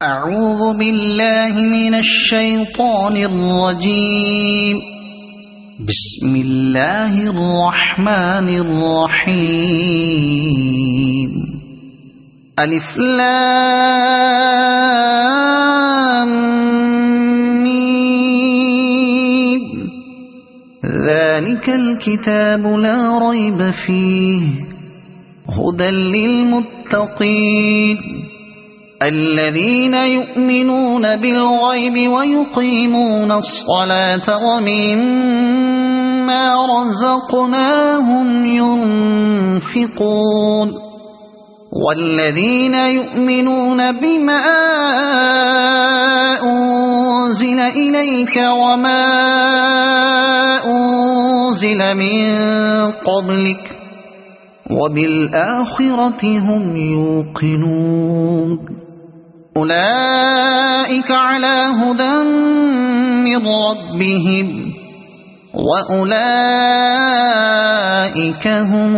أعوذ بالله من الشيطان الرجيم. بسم الله الرحمن الرحيم. ألف لام ميم. ذلك الكتاب لا ريب فيه هدى للمتقين الذين يؤمنون بالغيب ويقيمون الصلاة ومما رزقناهم ينفقون والذين يؤمنون بما أنزل إليك وما أنزل من قبلك وبالآخرة هم يوقنون أولئك على هدى من ربهم وأولئك هم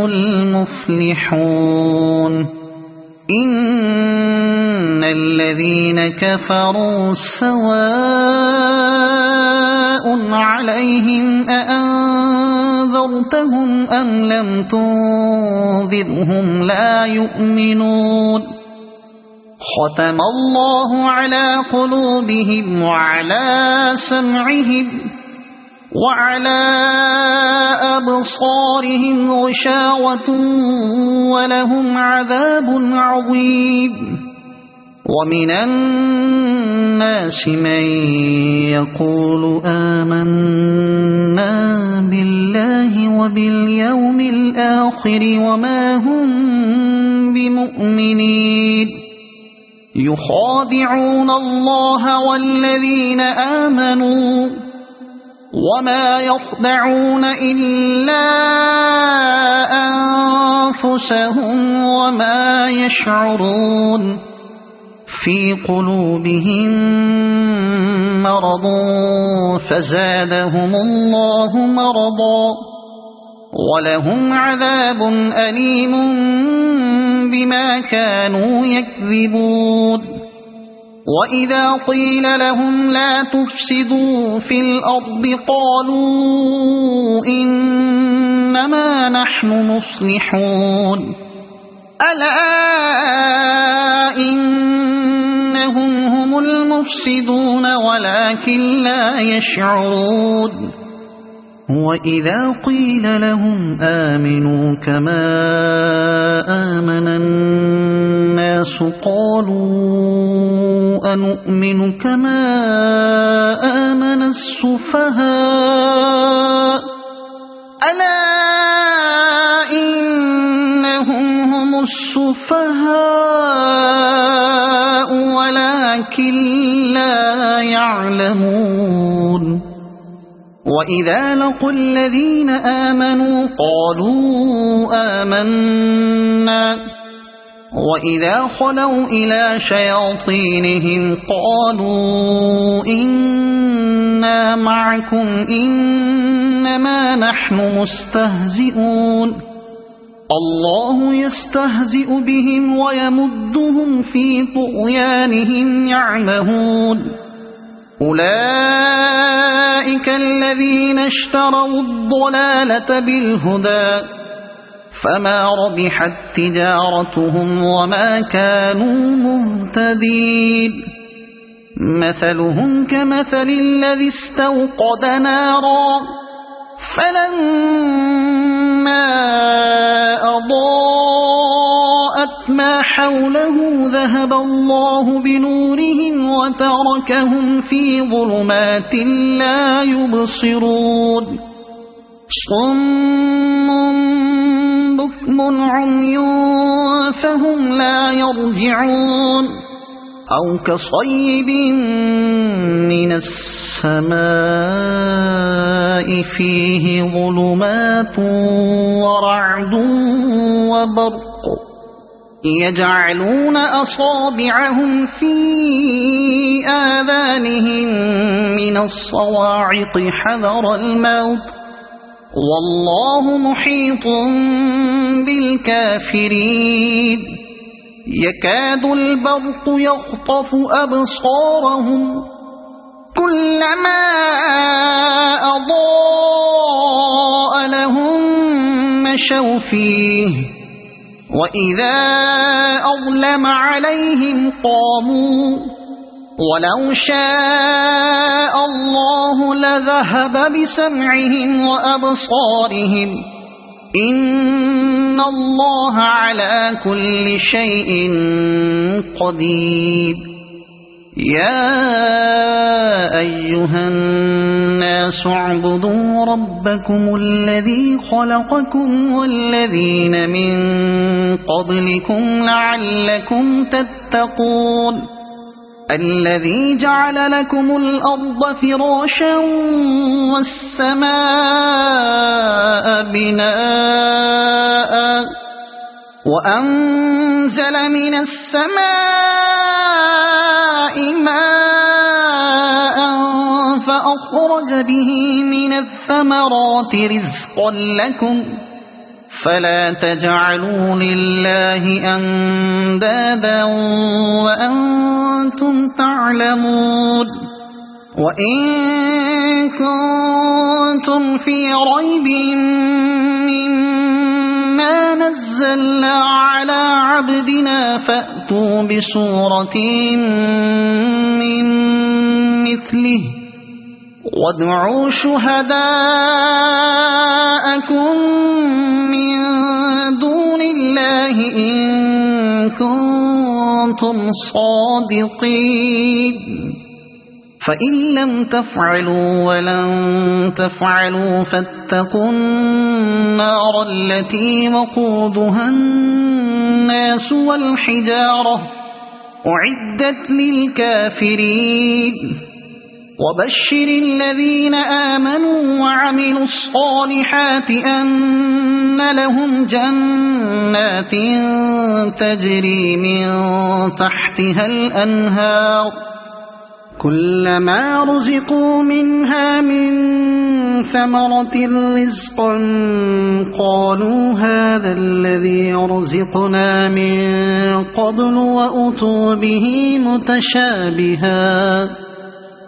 المفلحون. إن الذين كفروا سواء عليهم أأنذرتهم أم لم تنذرهم لا يؤمنون. ختم الله على قلوبهم وعلى سمعهم وعلى أبصارهم غشاوة ولهم عذاب عظيم. ومن الناس من يقول آمنا بالله وباليوم الآخر وما هم بمؤمنين يخادعون الله والذين آمنوا وما يخدعون إلا أنفسهم وما يشعرون. في قلوبهم مرض فزادهم الله مرضا ولهم عذاب أليم بما كانوا يكذبون. وإذا قيل لهم لا تفسدوا في الأرض قالوا إنما نحن مصلحون. ألا إنهم هم المفسدون ولكن لا يشعرون. وإذا قيل لهم آمنوا كما آمن الناس قالوا أنؤمن كما آمن السفهاء. ألا إنهم هم السفهاء ولكن لا يعلمون. وإذا لقوا الذين آمنوا قالوا آمنا وإذا خلوا إلى شياطينهم قالوا إنا معكم إنما نحن مستهزئون. الله يستهزئ بهم ويمدهم في طغيانهم يعمهون. أولئك الذين اشتروا الضلالة بالهدى فما ربحت تجارتهم وما كانوا مهتدين. مثلهم كمثل الذي استوقد نارا فلما أضاءت ما حوله ذهب الله بنورهم وتركهم في ظلمات لا يبصرون. صم بكم عمي فهم لا يرجعون. أو كصيب من السماء فيه ظلمات ورعد وبرق يجعلون أصابعهم في آذانهم من الصواعق حذر الموت والله محيط بالكافرين. يكاد البرق يخطف أبصارهم كلما أضاء لهم مشوا فيه وإذا أظلم عليهم قاموا ولو شاء الله لذهب بسمعهم وأبصارهم إن الله على كل شيء قدير يا أيها الناس اعبدوا ربكم الذي خلقكم والذين من قبلكم لعلكم تتقون الذي جعل لكم الأرض فراشا والسماء بناء وأنزل من السماء ماء فأخرج به من الثمرات رزقا لكم فلا تجعلوا لله أندادا وأنتم تعلمون وإن كنتم في ريب مما نزلنا على عبدنا فأتوا بسورة من مثله وادعوا شهداءكم من دون الله إن كنتم صادقين فإن لم تفعلوا ولن تفعلوا فاتقوا النار التي وقودها الناس والحجارة أعدت للكافرين وبشر الذين آمنوا وعملوا الصالحات أن لهم جنات تجري من تحتها الأنهار كلما رزقوا منها من ثمرة رزقا قالوا هذا الذي رزقنا من قبل وأتوا به متشابها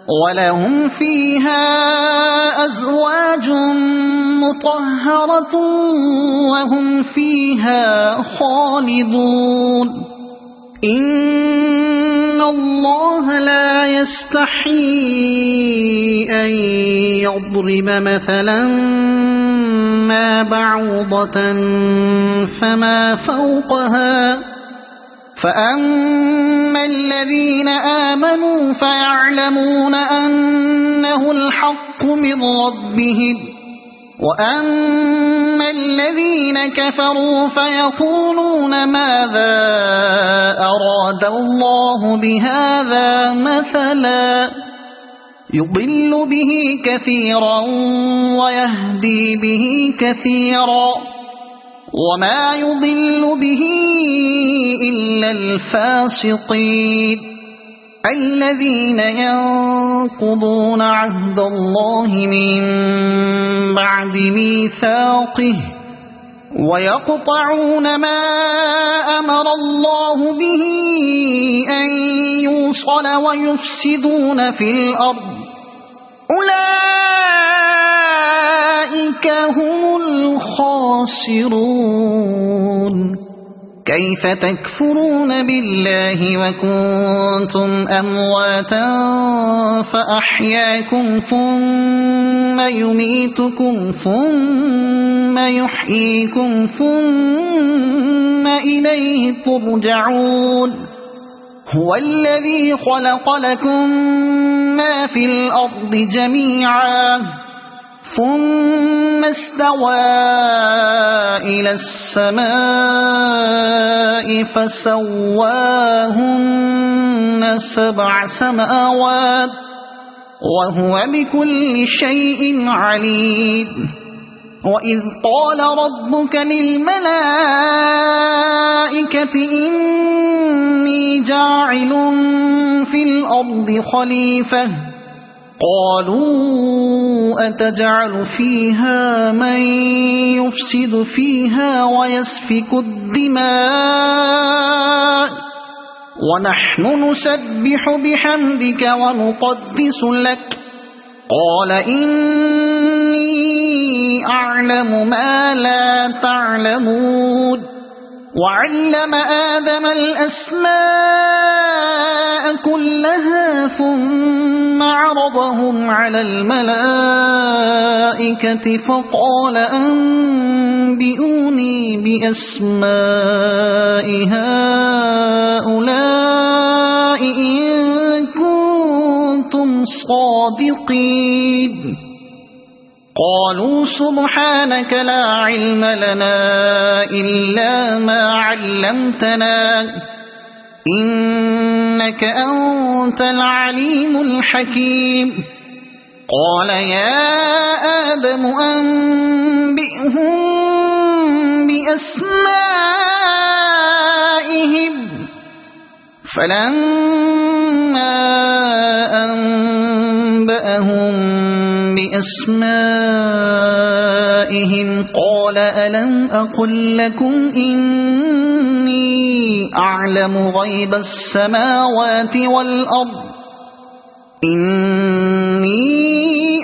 ولهم فيها أزواج مطهرة وهم فيها خالدون إن الله لا يستحيي أن يضرب مثلا ما بعوضة فما فوقها فأما الذين آمنوا فيعلمون أنه الحق من ربهم وأما الذين كفروا فيقولون ماذا أراد الله بهذا مثلا يضل به كثيرا ويهدي به كثيرا وما يضل به إلا الفاسقين الذين ينقضون عهد الله من بعد ميثاقه ويقطعون ما أمر الله به أن يوصل ويفسدون في الأرض أولئك هم الخاسرون كيف تكفرون بالله وكنتم أمواتا فأحياكم ثم يميتكم ثم يحييكم ثم إليه ترجعون هو الذي خلق لكم ما في الأرض جميعا ثم استوى إلى السماء فسواهن 7 سماوات وهو بكل شيء عليم وإذ قال ربك للملائكة إني جاعل في الأرض خليفة قالوا أتجعل فيها من يفسد فيها ويسفك الدماء ونحن نسبح بحمدك ونقدس لك قال إني أعلم ما لا تعلمون وعلم آدم الأسماء كلها ثم عرضهم على الملائكة فقال أنبئوني بأسماء هؤلاء إن كنتم صادقين قالوا سبحانك لا علم لنا إلا ما علمتنا إنك أنت العليم الحكيم قال يا آدم أنبئهم بأسمائهم فلما أنبأهم بأسمائهم قال ألم أقل لكم إني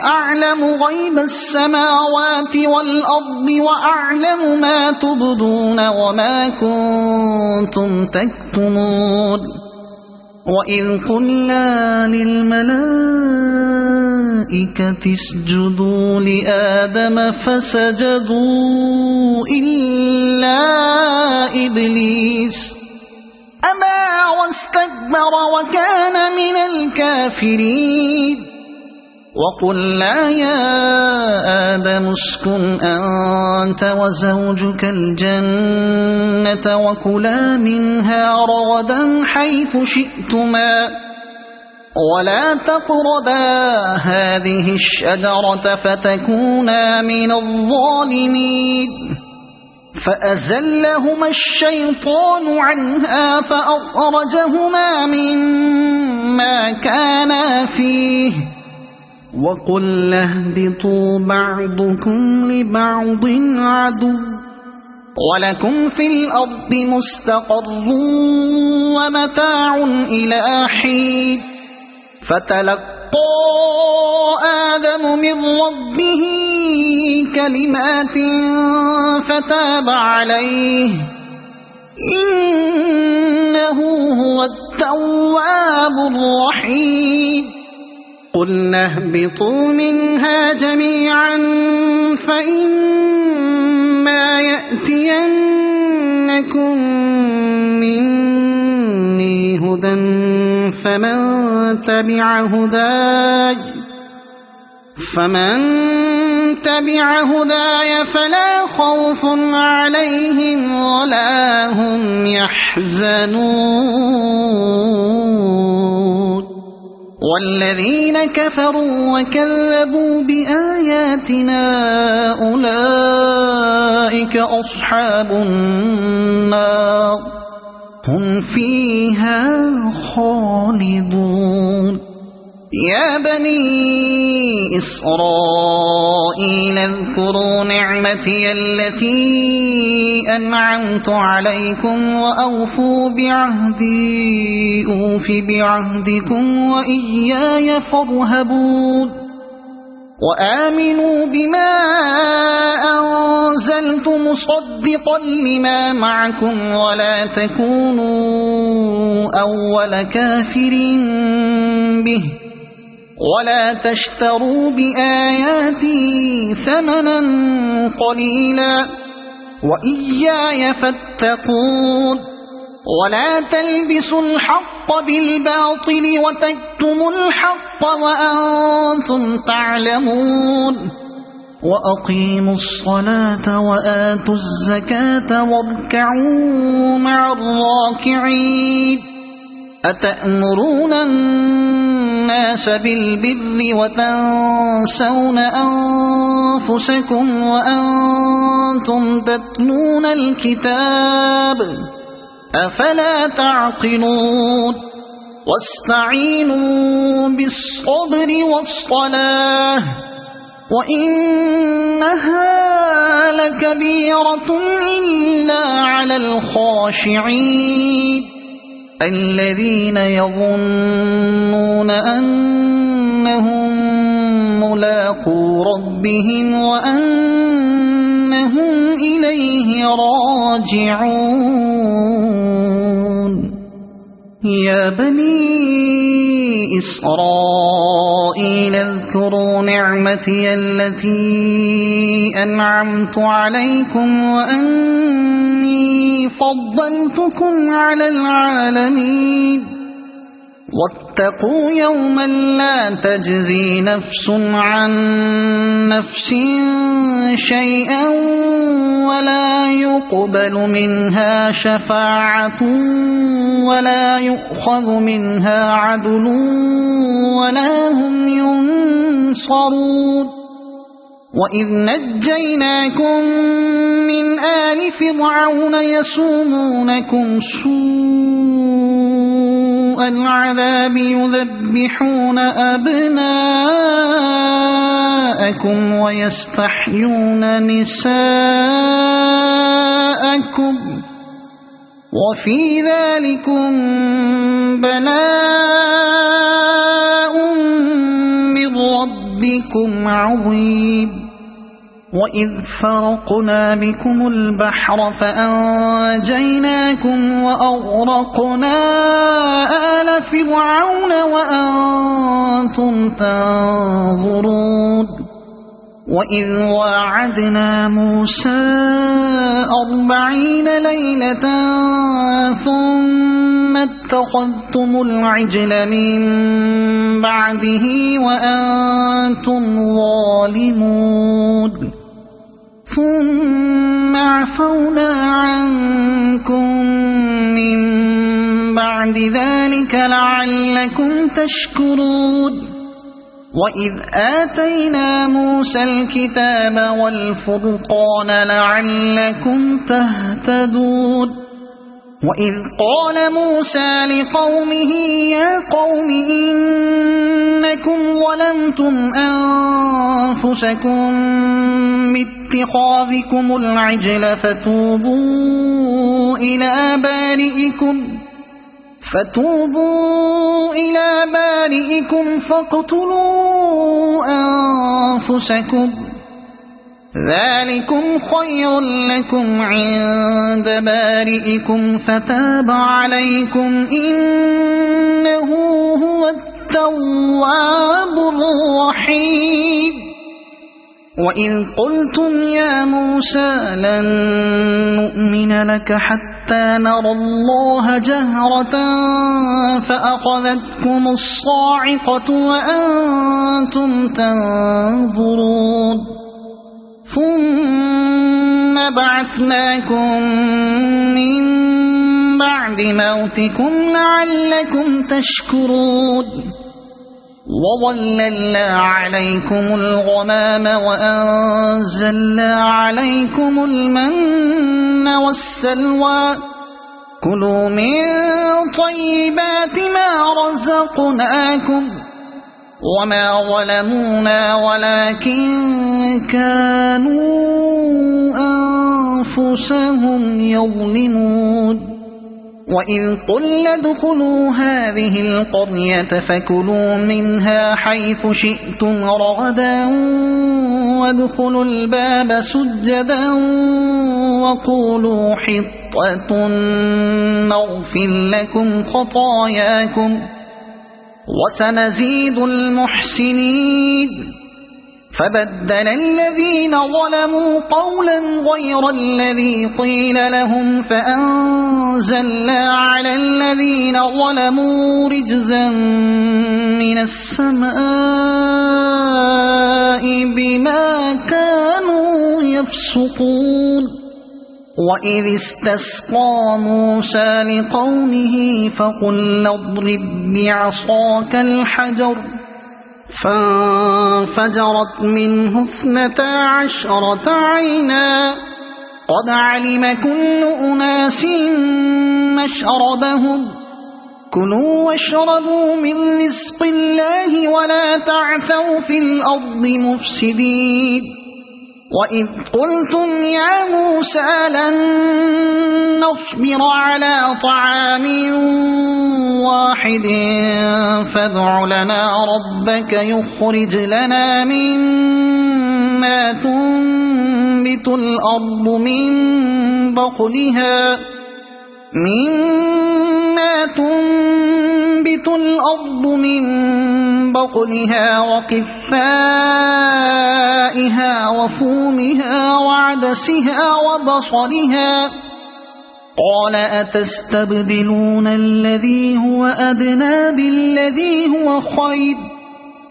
أعلم غيب السماوات والأرض وأعلم ما تبدون وما كنتم تكتمون وإذ قلنا للملائكة اسجدوا لآدم فسجدوا إلا إبليس أبى واستكبر وكان من الكافرين وقلنا يا آدم اسكن أنت وزوجك الجنة وكلا منها رغدا حيث شئتما ولا تقربا هذه الشجرة فتكونا من الظالمين فأزلهما الشيطان عنها فأخرجهما مما كانا فيه وقلنا اهبطوا بعضكم لبعض عدو ولكم في الأرض مستقر ومتاع إلى حين فتلقى آدم من ربه كلمات فتاب عليه إنه هو التواب الرحيم قلنا اهبطوا منها جميعا فإما يأتينكم مني هدى فمن تبع هداي فلا خوف عليهم ولا هم يحزنون والذين كفروا وكذبوا بآياتنا أولئك أصحاب النار هم فيها خالدون يا بني إسرائيل اذكروا نعمتي التي أنعمت عليكم وأوفوا بعهدي أوف بعهدكم وإياي فارهبون وآمنوا بما أنزلت مصدقا لما معكم ولا تكونوا أول كافر به ولا تشتروا بآياتي ثمنا قليلا وإياي فاتقون ولا تلبسوا الحق بالباطل وتكتموا الحق وأنتم تعلمون وأقيموا الصلاة وآتوا الزكاة واركعوا مع الراكعين أتأمرون الناس بالبر وتنسون أنفسكم وأنتم تتلون الكتاب أفلا تعقلون واستعينوا بالصبر والصلاة وإنها لكبيرة إلا على الخاشعين الذين يظنون أنهم ملاقو ربهم وأنهم إليه راجعون يا بني إسرائيل اذكروا نعمتي التي أنعمت عليكم وأني فضلتكم على العالمين واتقوا يوما لا تجزي نفس عن نفس شيئا ولا يقبل منها شفاعة ولا يؤخذ منها عدل ولا هم ينصرون وإذ نجيناكم من آل فرعون يسومونكم سوء العذاب يذبحون أبناءكم ويستحيون نساءكم وفي ذلكم بلاء من ربكم عظيم وإذ فرقنا بكم البحر فأنجيناكم وأغرقنا آل فرعون وأنتم تنظرون وإذ واعدنا موسى 40 ليلة ثم اتخذتم العجل من بعده وأنتم ظالمون ثم عفونا عنكم من بعد ذلك لعلكم تشكرون وإذ آتينا موسى الكتاب والفرقان لعلكم تهتدون وإذ قال موسى لقومه يا قوم إنكم ظلمتم أنفسكم باتخاذكم العجل فتوبوا إلى بارئكم فاقتلوا أنفسكم ذلكم خير لكم عند بارئكم فتاب عليكم إنه هو التواب الرحيم وإذ قلتم يا موسى لن نؤمن لك حتى نرى الله جهرة فأخذتكم الصاعقة وأنتم تنظرون ثم بعثناكم من بعد موتكم لعلكم تشكرون وظللنا عليكم الغمام وأنزلنا عليكم المن والسلوى كلوا من طيبات ما رزقناكم وما ظلمونا ولكن كانوا أنفسهم يظلمون وإذ قلنا ادخلوا هذه القرية فكلوا منها حيث شئتم رغدا وادخلوا الباب سجدا وقولوا حطة نغفر لكم خطاياكم وسنزيد المحسنين فبدل الذين ظلموا قولا غير الذي قيل لهم فأنزلنا على الذين ظلموا رجزا من السماء بما كانوا يفسقون وإذ استسقى موسى لقومه فقل اضرب بعصاك الحجر فانفجرت منه 12 عينا قد علم كل أناس مشربهم كلوا واشربوا من رزق الله ولا تعثوا في الأرض مفسدين وإذ قلتم يا موسى لن نصبر على طعام واحد فادع لنا ربك يخرج لنا مما تنبت الأرض من بقلها وقثائها وفومها وعدسها وبصلها قال أتستبدلون الذي هو أدنى بالذي هو خير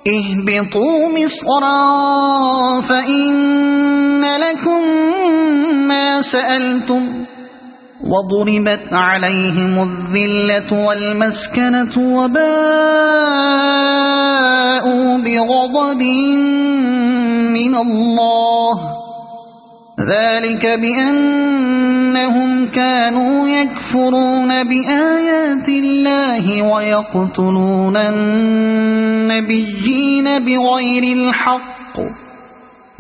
اهبطوا مصرا فإن لكم ما سألتم وضربت عليهم الذلة والمسكنة وباءوا بغضب من الله ذلك بأنهم كانوا يكفرون بآيات الله ويقتلون النبيين بغير الحق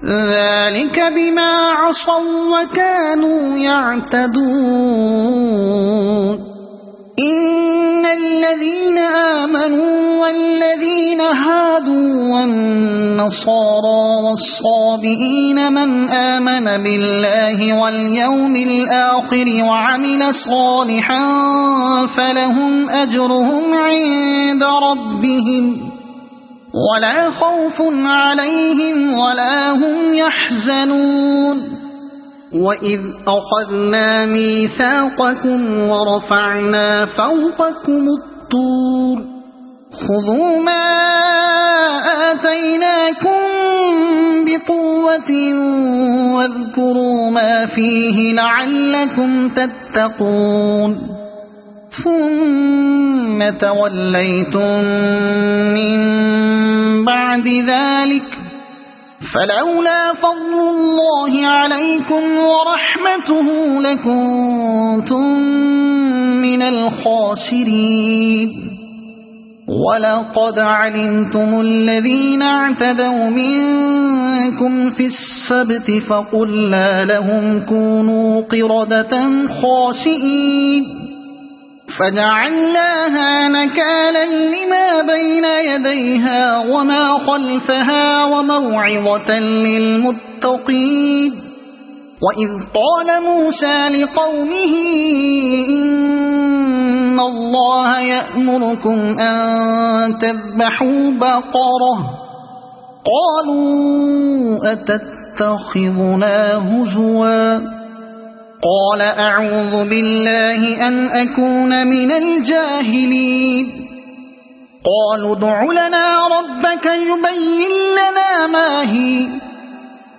ذلك بما عصوا وكانوا يعتدون إن الذين آمنوا والذين هادوا والنصارى والصابئين من آمن بالله واليوم الآخر وعمل صالحا فلهم أجرهم عند ربهم ولا خوف عليهم ولا هم يحزنون وإذ أخذنا ميثاقكم ورفعنا فوقكم الطور خذوا ما آتيناكم بقوة واذكروا ما فيه لعلكم تتقون ثم توليتم من بعد ذلك فلولا فضل الله عليكم ورحمته لكنتم من الخاسرين ولقد علمتم الذين اعتدوا منكم في السبت فقلنا لهم كونوا قردة خاسئين فجعلناها نكالا لما بين يديها وما خلفها وموعظة للمتقين وإذ قال موسى لقومه إن الله يأمركم أن تذبحوا بقرة قالوا أتتخذنا هزوا قال أعوذ بالله أن أكون من الجاهلين قالوا ادع لنا ربك يبين لنا ما هي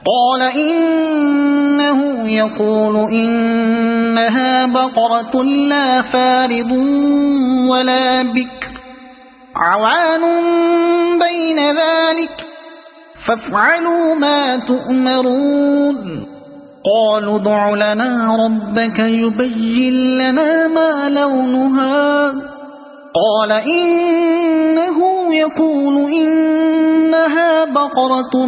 قال إنه يقول إنها بقرة لا فارض ولا بكر عوان بين ذلك فافعلوا ما تؤمرون قالوا ادع لنا ربك يبين لنا ما لونها قال إنه يقول إنها بقرة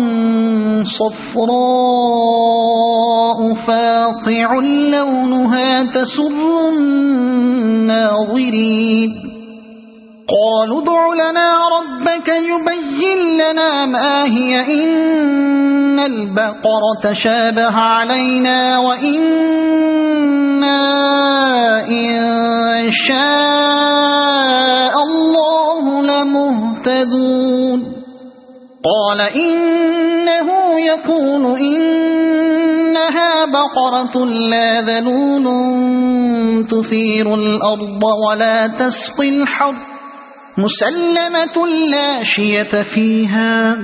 صفراء فاقع لونها تسر الناظرين قالوا ادع لنا ربك يبين لنا ما هي إن البقرة شابه علينا وإنا إن شاء الله لمهتدون قال إنه يقول إنها بقرة لا ذلول تثير الأرض ولا تسقي الحرث مسلمة لا شية فيها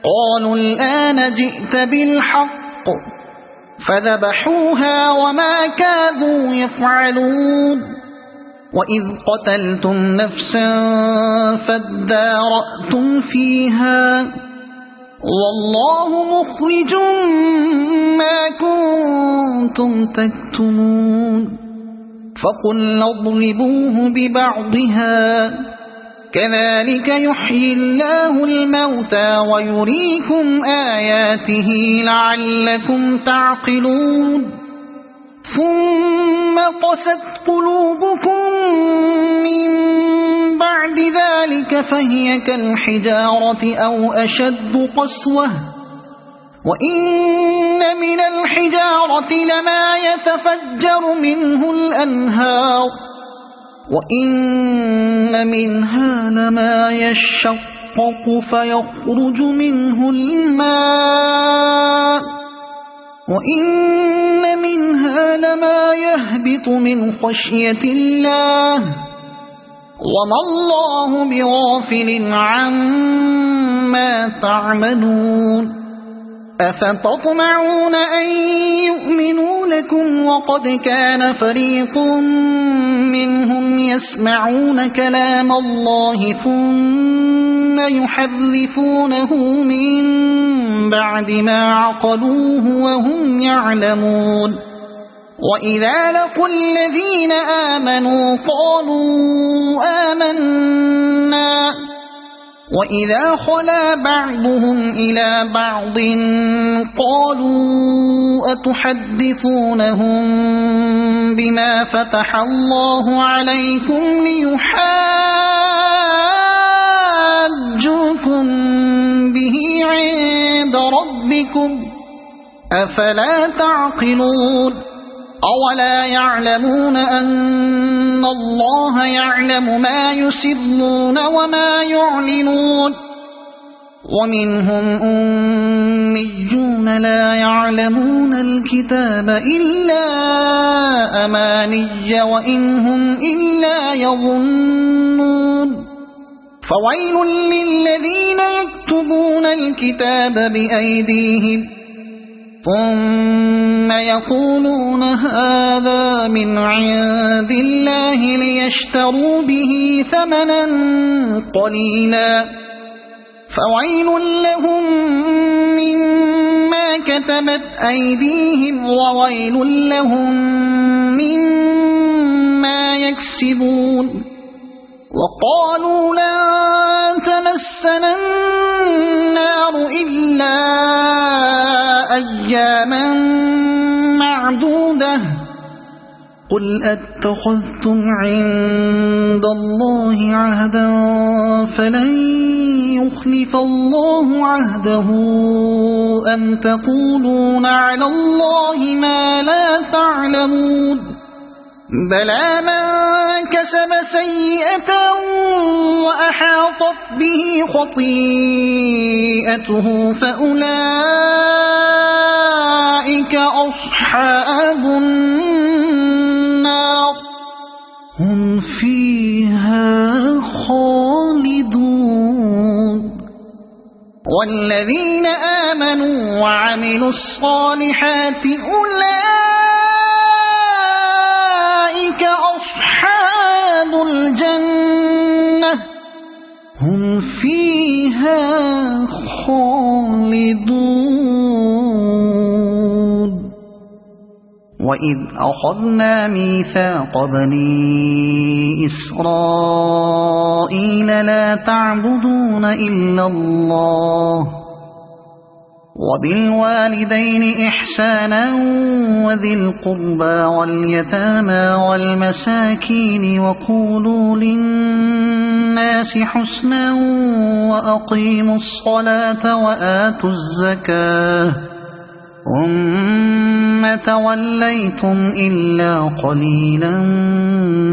قالوا الآن جئت بالحق فذبحوها وما كادوا يفعلون وإذ قتلتم نفسا فادارأتم فيها والله مخرج ما كنتم تكتمون فقلنا اضربوه ببعضها كذلك يحيي الله الموتى ويريكم آياته لعلكم تعقلون ثم قست قلوبكم من بعد ذلك فهي كالحجارة أو أشد قسوة وإن من الحجارة لما يتفجر منه الأنهار وإن منها لما يشقق فيخرج منه الماء وإن منها لما يهبط من خشية الله وما الله بغافل عما تعملون أفتطمعون أن يؤمنوا لكم وقد كان فريق منهم يسمعون كلام الله ثم يحرفونه من بعد ما عقلوه وهم يعلمون وإذا لقوا الذين آمنوا قالوا آمنا وإذا خلا بعضهم إلى بعض قالوا أتحدثونهم بما فتح الله عليكم ليحاجوكم به عند ربكم أفلا تعقلون أولا يعلمون أن الله يعلم ما يسرون وما يعلنون ومنهم أميون لا يعلمون الكتاب إلا أماني وإن هم إلا يظنون فويل للذين يكتبون الكتاب بأيديهم ثم يقولون هذا من عند الله ليشتروا به ثمنا قليلا فويل لهم مما كتبت أيديهم وويل لهم مما يكسبون وقالوا لن تمسنا النار إلا أياما معدودة قل أتخذتم عند الله عهدا فلن يخلف الله عهده أم تقولون على الله ما لا تعلمون بلى من كسب سيئة وأحاطت به خطيئته فأولئك أصحاب النار هم فيها خالدون والذين آمنوا وعملوا الصالحات أولئك أصحاب الجنة هم فيها خالدون وإذ أخذنا ميثاق بني إسرائيل لا تعبدون إلا الله وبالوالدين إحسانا وذي القربى واليتامى والمساكين وقولوا للناس حسنا وأقيموا الصلاة وآتوا الزكاة ثم توليتم إلا قليلا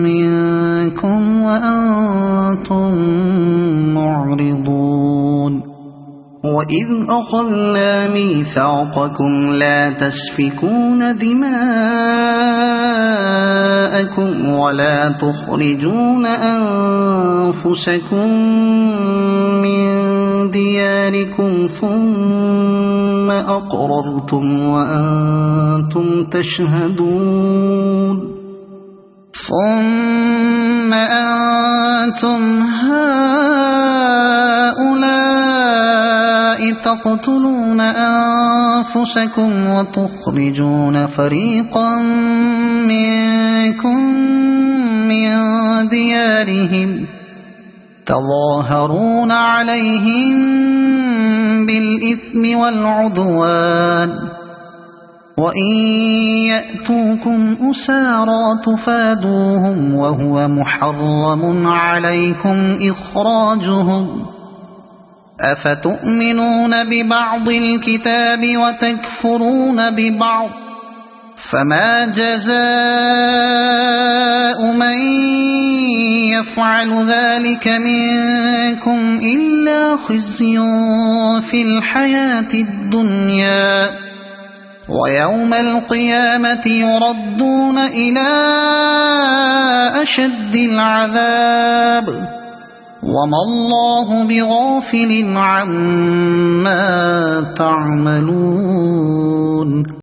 منكم وأنتم معرضون وإذ أخذنا ميثاقكم لا تسفكون دماءكم ولا تخرجون أنفسكم من دياركم ثم أقررتم وأنتم تشهدون ثم أنتم هؤلاء تقتلون أنفسكم وتخرجون فريقا منكم من ديارهم تظاهرون عليهم بالإثم والعدوان وإن يأتوكم أسارى تفادوهم وهو محرم عليكم إخراجهم أفتؤمنون ببعض الكتاب وتكفرون ببعض فما جزاء من يفعل ذلك منكم إلا خزي في الحياة الدنيا ويوم القيامة يردون إلى أشد العذاب وما الله بغافل عما تعملون.